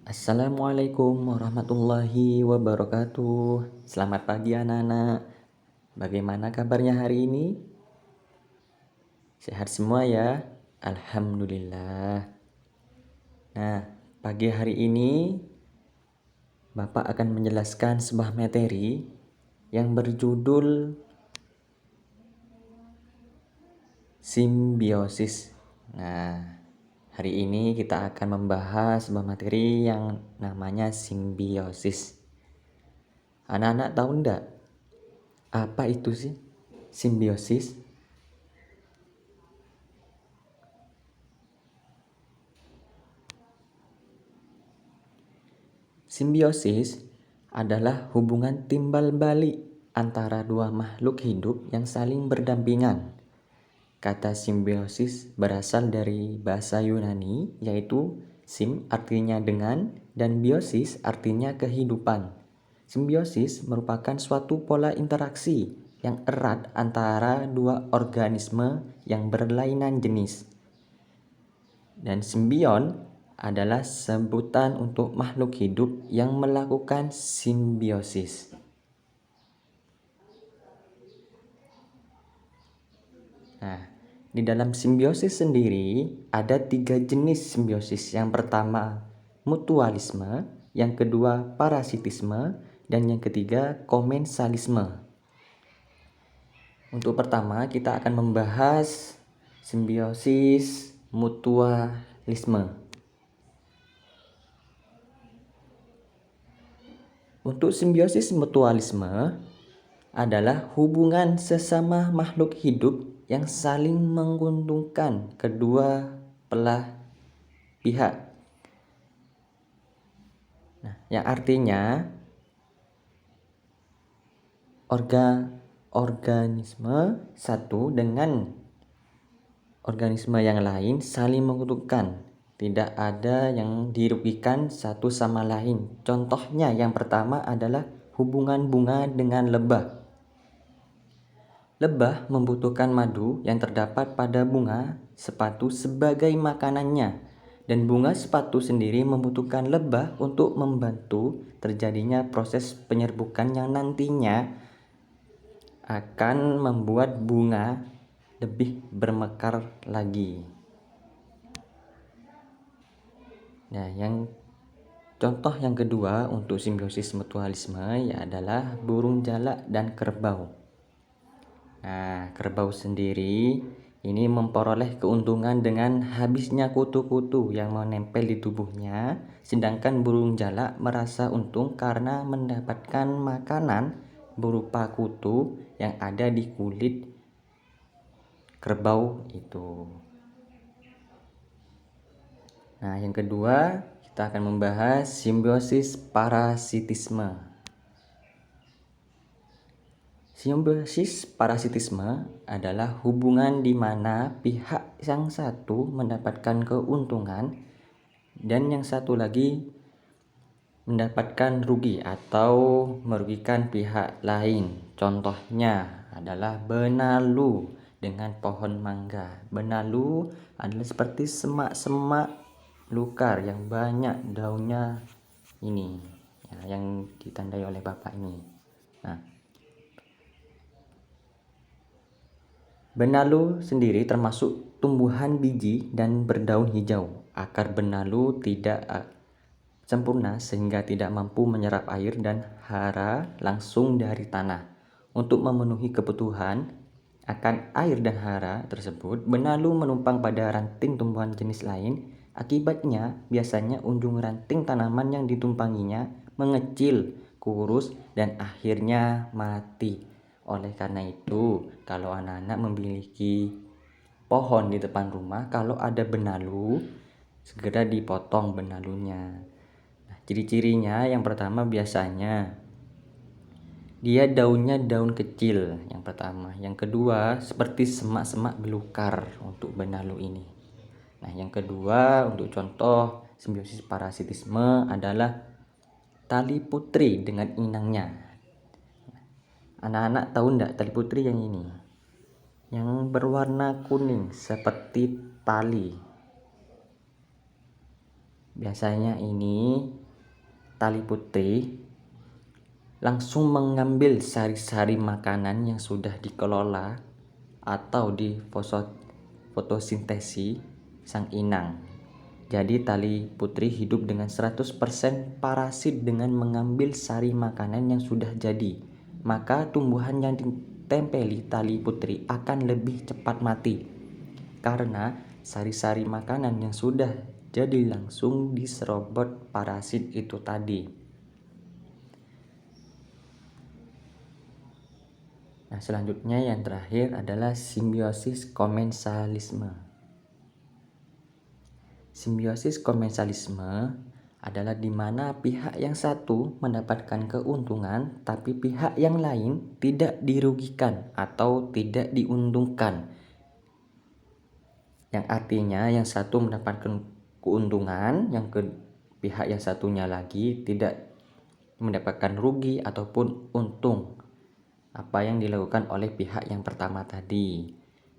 Assalamualaikum warahmatullahi wabarakatuh. Selamat pagi anak-anak. Bagaimana kabarnya hari ini? Sehat semua ya? Alhamdulillah. Nah, pagi hari ini Bapak akan menjelaskan sebuah materi yang berjudul simbiosis. Nah, hari ini kita akan membahas sebuah materi yang namanya simbiosis. Anak-anak tahu enggak apa itu sih simbiosis? Simbiosis adalah hubungan timbal balik antara dua makhluk hidup yang saling berdampingan. Kata simbiosis berasal dari bahasa Yunani, yaitu sim artinya dengan dan biosis artinya kehidupan. Simbiosis merupakan suatu pola interaksi yang erat antara dua organisme yang berlainan jenis. Dan simbion adalah sebutan untuk makhluk hidup yang melakukan simbiosis. Nah, di dalam simbiosis sendiri ada 3 jenis simbiosis. Yang pertama mutualisme, yang kedua parasitisme, dan yang ketiga komensalisme. Untuk pertama kita akan membahas simbiosis mutualisme. Untuk simbiosis mutualisme adalah hubungan sesama makhluk hidup yang saling menguntungkan kedua belah pihak. Nah, yang artinya organisme satu dengan organisme yang lain saling menguntungkan. Tidak ada yang dirugikan satu sama lain. Contohnya yang pertama adalah hubungan bunga dengan lebah. Lebah membutuhkan madu yang terdapat pada bunga sepatu sebagai makanannya, dan bunga sepatu sendiri membutuhkan lebah untuk membantu terjadinya proses penyerbukan yang nantinya akan membuat bunga lebih bermekar lagi. Nah, contoh yang kedua untuk simbiosis mutualisme ya adalah burung jalak dan kerbau. Nah, kerbau sendiri ini memperoleh keuntungan dengan habisnya kutu-kutu yang menempel di tubuhnya, sedangkan burung jalak merasa untung karena mendapatkan makanan berupa kutu yang ada di kulit kerbau itu. Nah, yang kedua kita akan membahas simbiosis parasitisme. Simbiosis parasitisme adalah hubungan di mana pihak yang satu mendapatkan keuntungan dan yang satu lagi mendapatkan rugi atau merugikan pihak lain. Contohnya adalah benalu dengan pohon mangga. Benalu adalah seperti semak-semak belukar yang banyak daunnya ini ya, yang ditandai oleh bapak ini. Nah, benalu sendiri termasuk tumbuhan biji dan berdaun hijau. Akar benalu tidak sempurna sehingga tidak mampu menyerap air dan hara langsung dari tanah. Untuk memenuhi kebutuhan akan air dan hara tersebut, benalu menumpang pada ranting tumbuhan jenis lain. Akibatnya, biasanya ujung ranting tanaman yang ditumpanginya mengecil, kurus, dan akhirnya mati. Oleh karena itu, kalau anak-anak memiliki pohon di depan rumah, kalau ada benalu, segera dipotong benalunya. Nah, ciri-cirinya yang pertama biasanya dia daunnya daun kecil yang pertama. Yang kedua seperti semak-semak belukar untuk benalu ini. Nah, yang kedua untuk contoh simbiosis parasitisme adalah tali putri dengan inangnya. Anak-anak tahu enggak tali putri yang ini? Yang berwarna kuning seperti tali. Biasanya ini tali putri langsung mengambil sari-sari makanan yang sudah dikelola atau di fotosintesis sang inang. Jadi tali putri hidup dengan 100% parasit dengan mengambil sari makanan yang sudah jadi. Maka tumbuhan yang ditempeli tali putri akan lebih cepat mati. Karena sari-sari makanan yang sudah jadi langsung diserobot parasit itu tadi. Nah, selanjutnya yang terakhir adalah simbiosis komensalisme. Simbiosis komensalisme adalah di mana pihak yang satu mendapatkan keuntungan tapi pihak yang lain tidak dirugikan atau tidak diuntungkan. Yang artinya yang satu mendapatkan keuntungan, pihak yang satunya lagi tidak mendapatkan rugi ataupun untung apa yang dilakukan oleh pihak yang pertama tadi.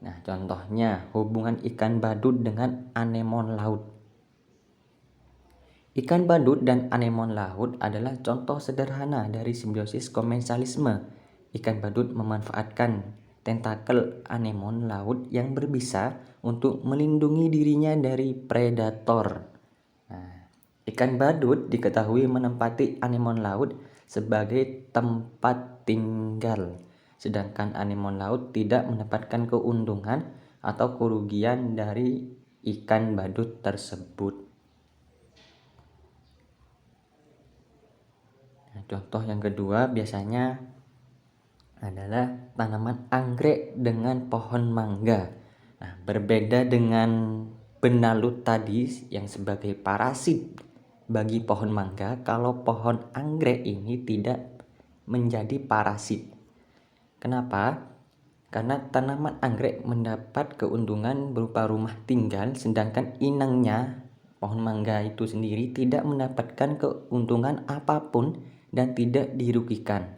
Nah, contohnya hubungan ikan badut dengan anemon laut. Ikan badut dan anemon laut adalah contoh sederhana dari simbiosis komensalisme. Ikan badut memanfaatkan tentakel anemon laut yang berbisa untuk melindungi dirinya dari predator. Nah, ikan badut diketahui menempati anemon laut sebagai tempat tinggal, sedangkan anemon laut tidak mendapatkan keuntungan atau kerugian dari ikan badut tersebut. Nah, contoh yang kedua biasanya adalah tanaman anggrek dengan pohon mangga. Nah, berbeda dengan benalu tadi yang sebagai parasit bagi pohon mangga, kalau pohon anggrek ini tidak menjadi parasit. Kenapa? Karena tanaman anggrek mendapat keuntungan berupa rumah tinggal, sedangkan inangnya, pohon mangga itu sendiri tidak mendapatkan keuntungan apapun dan tidak dirugikan.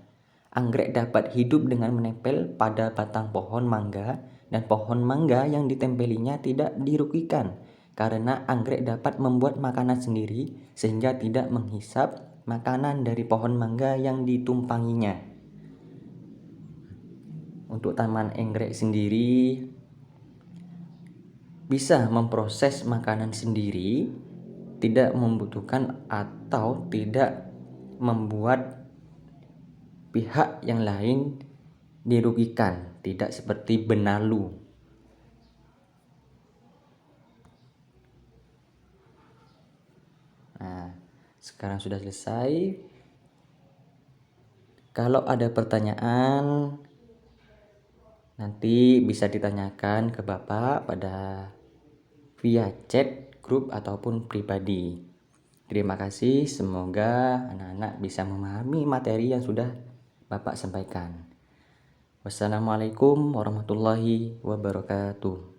Anggrek dapat hidup dengan menempel pada batang pohon mangga, dan pohon mangga yang ditempelinya tidak dirugikan karena anggrek dapat membuat makanan sendiri sehingga tidak menghisap makanan dari pohon mangga yang ditumpanginya. Untuk tanaman anggrek sendiri bisa memproses makanan sendiri, tidak membutuhkan atau tidak membuat pihak yang lain dirugikan, tidak seperti benalu. Nah, sekarang sudah selesai. Kalau ada pertanyaan, nanti bisa ditanyakan ke Bapak pada via chat, grup, ataupun pribadi. Terima kasih, semoga anak-anak bisa memahami materi yang sudah Bapak sampaikan. Wassalamualaikum warahmatullahi wabarakatuh.